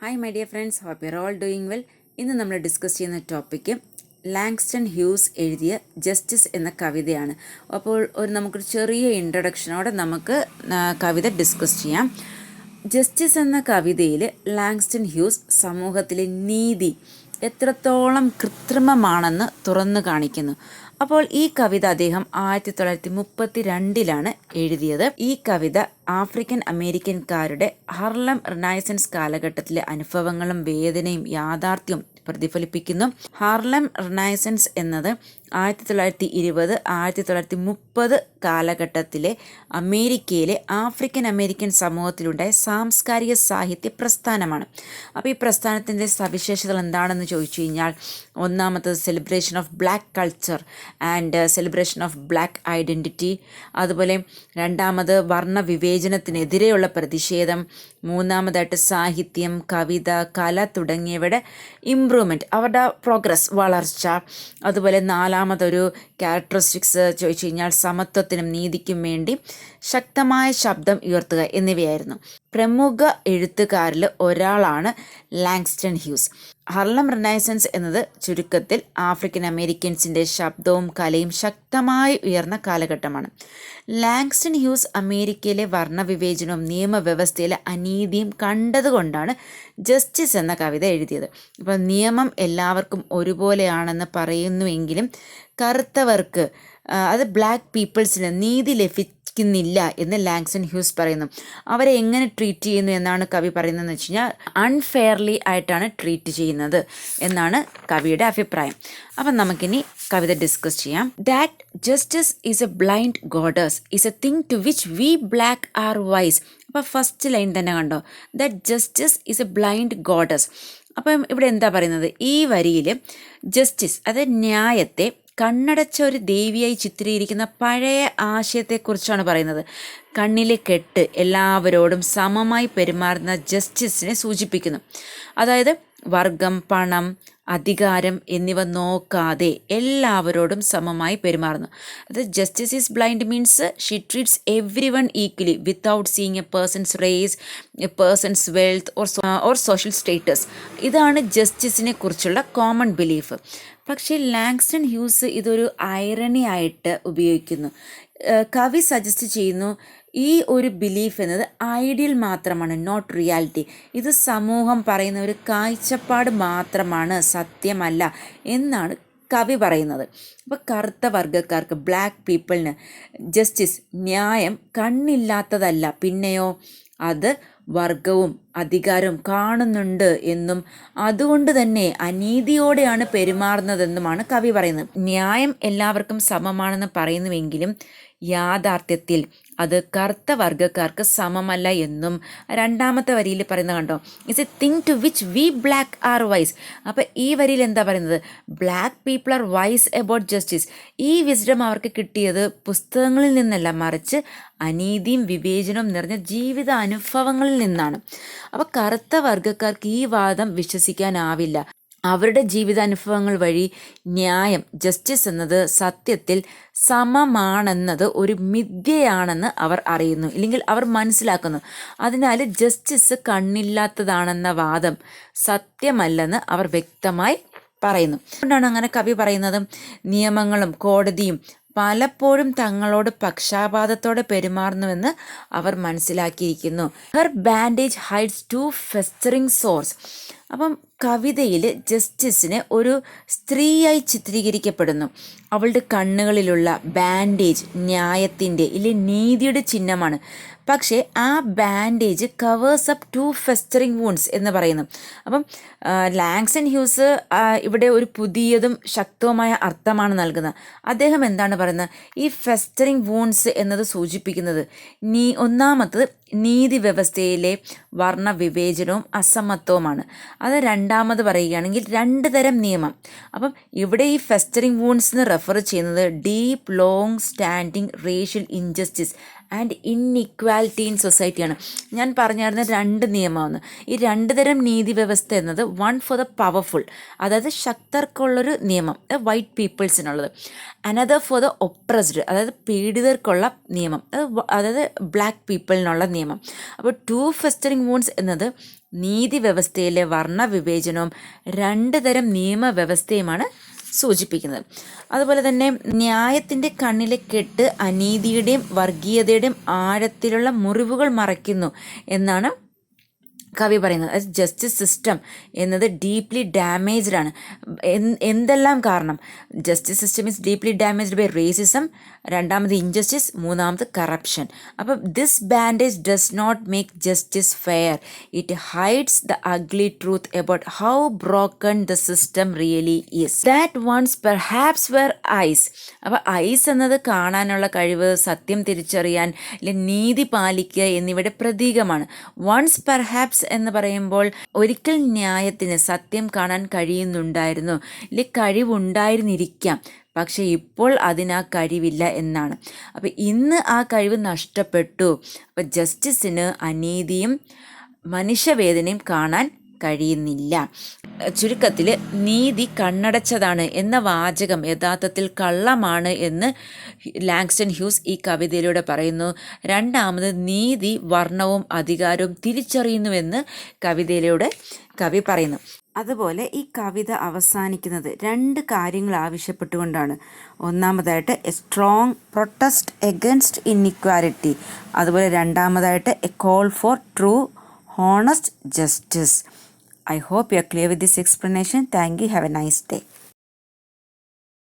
Hi my dear friends, hope you all doing well. ഇന്ന് നമ്മൾ discuss ചെയ്യുന്ന topic Langston Hughes എഴുതിയ justice എന്ന കവിതയാണ്. അപ്പോൾ നമുക്കൊരു ചെറിയ ഇൻട്രൊഡക്ഷനോടെ നമുക്ക് കവിത ഡിസ്കസ് ചെയ്യാം. ജസ്റ്റിസ് എന്ന കവിതയിൽ ലാങ്സ്റ്റൺ ഹ്യൂസ് സമൂഹത്തിലെ നീതി എത്രത്തോളം കൃത്രിമമാണെന്ന് തുറന്നു കാണിക്കുന്നു. അപ്പോൾ ഈ കവിത അദ്ദേഹം 1932 എഴുതിയത്. ഈ കവിത ആഫ്രിക്കൻ അമേരിക്കൻകാരുടെ ഹാർലം റിനൈസൻസ് കാലഘട്ടത്തിലെ അനുഭവങ്ങളും വേദനയും യാഥാർത്ഥ്യവും പ്രതിഫലിപ്പിക്കുന്നു. ഹാർലം റിനൈസൻസ് എന്നത് 1920 1930 കാലഘട്ടത്തിലെ അമേരിക്കയിലെ ആഫ്രിക്കൻ അമേരിക്കൻ സമൂഹത്തിലുണ്ടായ സാംസ്കാരിക സാഹിത്യ പ്രസ്ഥാനമാണ്. അപ്പോൾ ഈ പ്രസ്ഥാനത്തിൻ്റെ സവിശേഷതകൾ എന്താണെന്ന് ചോദിച്ചു കഴിഞ്ഞാൽ, ഒന്നാമത്തത് celebration of black culture and celebration of black identity. അതുപോലെ രണ്ടാമത് വർണ്ണവിവേചനത്തിനെതിരെയുള്ള പ്രതിഷേധം. മൂന്നാമതായിട്ട് സാഹിത്യം, കവിത, കല തുടങ്ങിയവയുടെ ഇംപ്രൂവ്മെൻറ്റ്, അവരുടെ പ്രോഗ്രസ്, വളർച്ച. അതുപോലെ നാലാമതൊരു ക്യാരക്ടറിസ്റ്റിക്സ് ചോദിച്ചു കഴിഞ്ഞാൽ സമത്വത്തിനും നീതിക്കും വേണ്ടി ശക്തമായ ശബ്ദം ഉയർത്തുക എന്നിവയായിരുന്നു. പ്രമുഖ എഴുത്തുകാരിൽ ഒരാളാണ് ലാങ്സ്റ്റൺ ഹ്യൂസ്. ഹാർലം റിനൈസൻസ് എന്നത് ചുരുക്കത്തിൽ ആഫ്രിക്കൻ അമേരിക്കൻസിൻ്റെ ശബ്ദവും കലയും ശക്തമായി ഉയർന്ന കാലഘട്ടമാണ്. ലാങ്സ്റ്റൺ ഹ്യൂസ് അമേരിക്കയിലെ വർണ്ണവിവേചനവും നിയമവ്യവസ്ഥയിലെ അനീതിയും കണ്ടതുകൊണ്ടാണ് ജസ്റ്റിസ് എന്ന കവിത എഴുതിയത്. അപ്പോൾ നിയമം എല്ലാവർക്കും ഒരുപോലെയാണെന്ന് പറയുന്നുവെങ്കിലും കറുത്തവർക്ക്, അത് ബ്ലാക്ക് പീപ്പിൾസിന് നീതി ലഭിക്കുന്നില്ല എന്ന് ലാങ്സ്റ്റൺ ഹ്യൂസ് പറയുന്നു. അവരെ എങ്ങനെ ട്രീറ്റ് ചെയ്യുന്നു എന്നാണ് കവി പറയുന്നതെന്ന് വെച്ച് കഴിഞ്ഞാൽ അൺഫെയർലി ആയിട്ടാണ് ട്രീറ്റ് ചെയ്യുന്നത് എന്നാണ് കവിയുടെ അഭിപ്രായം. അപ്പം നമുക്കിനി കവിത ഡിസ്കസ് ചെയ്യാം. That justice is a blind goddess is a thing to which we black are wise. അപ്പോൾ ഫസ്റ്റ് ലൈൻ തന്നെ കണ്ടോ, that justice is a blind goddess. അപ്പം ഇവിടെ എന്താ പറയുന്നത്, ഈ വരിയിൽ ജസ്റ്റിസ്, അതായത് ന്യായത്തെ കണ്ണടച്ച ഒരു ദേവിയായി ചിത്രീകരിക്കുന്ന പഴയ ആശയത്തെക്കുറിച്ചാണ് പറയുന്നത്. കണ്ണിലെ കെട്ട് എല്ലാവരോടും സമമായി പെരുമാറുന്ന ജസ്റ്റിസിനെ സൂചിപ്പിക്കുന്നു. അതായത് വർഗം, പണം, അധികാരം എന്നിവ നോക്കാതെ എല്ലാവരോടും സമമായി പെരുമാറുന്നു. അത് justice is blind means she treats everyone equally without seeing a person's race, a person's wealth or social status. ഇതാണ് ജസ്റ്റിസിനെ കുറിച്ചുള്ള കോമൺ ബിലീഫ്. പക്ഷേ ലാങ്സ്റ്റൺ ഹ്യൂസ് ഇതൊരു ഐറണി ആയിട്ട് ഉപയോഗിക്കുന്നു. കവി സജസ്റ്റ് ചെയ്യുന്നു, ഈ ഒരു ബിലീഫ് എന്നത് ഐഡിയൽ മാത്രമാണ്, നോട്ട് റിയാലിറ്റി. ഇത് സമൂഹം പറയുന്ന ഒരു കാഴ്ചപ്പാട് മാത്രമാണ്, സത്യമല്ല എന്നാണ് കവി പറയുന്നത്. അപ്പോൾ കറുത്ത വർഗ്ഗക്കാർക്ക്, ബ്ലാക്ക് പീപ്പിളിന് ജസ്റ്റിസ്, ന്യായം കണ്ണില്ലാത്തതല്ല, പിന്നെയോ അത് വർഗവും അധികാരവും കാണുന്നുണ്ട് എന്നും അതുകൊണ്ട് തന്നെ അനീതിയോടെയാണ് പെരുമാറുന്നതെന്നുമാണ് കവി പറയുന്നത്. ന്യായം എല്ലാവർക്കും സമമാണെന്ന് പറയുന്നുവെങ്കിലും യാഥാർത്ഥ്യത്തിൽ അത് കറുത്ത വർഗ്ഗക്കാർക്ക് സമമല്ല എന്നും രണ്ടാമത്തെ വരിയിൽ പറയുന്നത് കണ്ടോ, it's a thing to which we black are wise. അപ്പോൾ ഈ വരിയിൽ എന്താ പറയുന്നത്, black people are wise about justice. ഈ വിസ്ഡം അവർക്ക് കിട്ടിയത് പുസ്തകങ്ങളിൽ നിന്നല്ല, മറിച്ച് അനീതിയും വിവേചനവും നിറഞ്ഞ ജീവിത അനുഭവങ്ങളിൽ നിന്നാണ്. അപ്പോൾ കറുത്ത വർഗ്ഗക്കാർക്ക് ഈ വാദം വിശ്വസിക്കാനാവില്ല. അവരുടെ ജീവിതാനുഭവങ്ങൾ വഴി ന്യായം, ജസ്റ്റിസ് എന്നത് സത്യത്തിൽ സമമാണെന്നത് ഒരു മിഥ്യയാണെന്ന് അവർ അറിയുന്നു, ഇല്ലെങ്കിൽ അവർ മനസ്സിലാക്കുന്നു. അതിനാൽ ജസ്റ്റിസ് കണ്ണില്ലാത്തതാണെന്ന വാദം സത്യമല്ലെന്ന് അവർ വ്യക്തമായി പറയുന്നു. അതുകൊണ്ടാണ് അങ്ങനെ കവി പറയുന്നത്, നിയമങ്ങളും കോടതിയും പലപ്പോഴും തങ്ങളോട് പക്ഷാപാതത്തോടെ പെരുമാറുന്നുവെന്ന് അവർ മനസ്സിലാക്കിയിരിക്കുന്നു. Her bandage hides to festering source. അപ്പം കവിതയിൽ ജസ്റ്റിസിനെ ഒരു സ്ത്രീയായി ചിത്രീകരിക്കപ്പെടുന്നു. അവളുടെ കണ്ണുകളിലുള്ള ബാൻഡേജ് ന്യായത്തിൻ്റെ ഇല്ലെങ്കിൽ നീതിയുടെ ചിഹ്നമാണ്. പക്ഷേ ആ bandage covers up to festering wounds എന്ന് പറയുന്നു. അപ്പം ലാങ്സ്റ്റൺ ഹ്യൂസ് ഇവിടെ ഒരു പുതിയതും ശക്തവുമായ അർത്ഥമാണ് നൽകുന്നത്. അദ്ദേഹം എന്താണ് പറയുന്നത്, ഈ ഫെസ്റ്ററിങ് വൂൺസ് എന്നത് സൂചിപ്പിക്കുന്നത് ഒന്നാമത്തത് നീതി വ്യവസ്ഥയിലെ വർണ്ണവിവേചനവും അസമത്വവുമാണ്. അത് രണ്ടാമത് പറയുകയാണെങ്കിൽ രണ്ട് തരം നിയമം. അപ്പം ഇവിടെ ഈ ഫെസ്റ്ററിങ് വൂൺസ് എന്ന് റെഫർ ചെയ്യുന്നത് deep long standing racial injustice and inequality in സൊസൈറ്റിയാണ്. ഞാൻ പറഞ്ഞായിരുന്ന രണ്ട് നിയമമാണ്. ഈ രണ്ട് തരം നീതി വ്യവസ്ഥ എന്നത് വൺ ഫോർ ദ പവർഫുൾ, അതായത് ശക്തർക്കുള്ളൊരു നിയമം, വൈറ്റ് പീപ്പിൾസിനുള്ളത്. അനദർ ഫോർ ദ ഒപ്രസ്ഡ്, അതായത് പീഡിതർക്കുള്ള നിയമം, അതായത് ബ്ലാക്ക് പീപ്പിളിനുള്ള നിയമം. അപ്പോൾ ടു ഫെസ്റ്ററിങ് വൂൺസ് എന്നത് നീതി വ്യവസ്ഥയിലെ വർണ്ണവിവേചനവും 2 തരം നിയമവ്യവസ്ഥയുമാണ് സൂചിപ്പിക്കുന്നത്. അതുപോലെ തന്നെ ന്യായത്തിൻ്റെ കണ്ണിലെ കെട്ട് അനീതിയുടെയും വർഗീയതയുടെയും ആഴത്തിലുള്ള മുറിവുകൾ മറയ്ക്കുന്നു എന്നാണ് കവി പറയുന്നത്. ജസ്റ്റിസ് സിസ്റ്റം എന്നത് ഡീപ്ലി ഡാമേജ്ഡ് ആണ്. എന്തെല്ലാം കാരണം? Justice system is deeply damaged by racism, രണ്ടാമത് ഇൻജസ്റ്റിസ്, മൂന്നാമത് കറപ്ഷൻ. അപ്പം this bandage does not make justice fair, it hides the ugly truth about how broken the system really is. That once perhaps were eyes. അപ്പോൾ eyes എന്നത് കാണാനുള്ള കഴിവ്, സത്യം തിരിച്ചറിയാൻ, അല്ലെങ്കിൽ നീതി പാലിക്കുക എന്നിവയുടെ പ്രതീകമാണ്. വൺസ് പെർഹാപ്സ് എന്ന് പറയുമ്പോൾ ഒരിക്കൽ ന്യായത്തിന് സത്യം കാണാൻ കഴിയുന്നുണ്ടായിരുന്നു, അല്ലെങ്കിൽ കഴിവുണ്ടായിരുന്നിരിക്കാം, പക്ഷേ ഇപ്പോൾ അതിന് ആ കഴിവില്ല എന്നാണ്. അപ്പോൾ ഇന്ന് ആ കഴിവ് നഷ്ടപ്പെട്ടു. അപ്പോൾ ജസ്റ്റിസിന് അനീതിയും മനുഷ്യവേദനയും കാണാൻ കഴിയുന്നില്ല. ചുരുക്കത്തിൽ നീതി കണ്ണടച്ചതാണ് എന്ന വാചകം യഥാർത്ഥത്തിൽ കള്ളമാണ് എന്ന് ലാങ്സ്റ്റൺ ഹ്യൂസ് ഈ കവിതയിലൂടെ പറയുന്നു. രണ്ടാമത് നീതി വർണ്ണവും അധികാരവും തിരിച്ചറിയുന്നുവെന്ന് കവിതയിലൂടെ കവി പറയുന്നു. അതുപോലെ ഈ കവിത അവസാനിക്കുന്നത് 2 കാര്യങ്ങൾ ആവശ്യപ്പെട്ടുകൊണ്ടാണ്. ഒന്നാമതായിട്ട് a strong protest against inequality, അതുപോലെ രണ്ടാമതായിട്ട് a call for true honest justice. I hope you are clear with this explanation. Thank you. Have a nice day.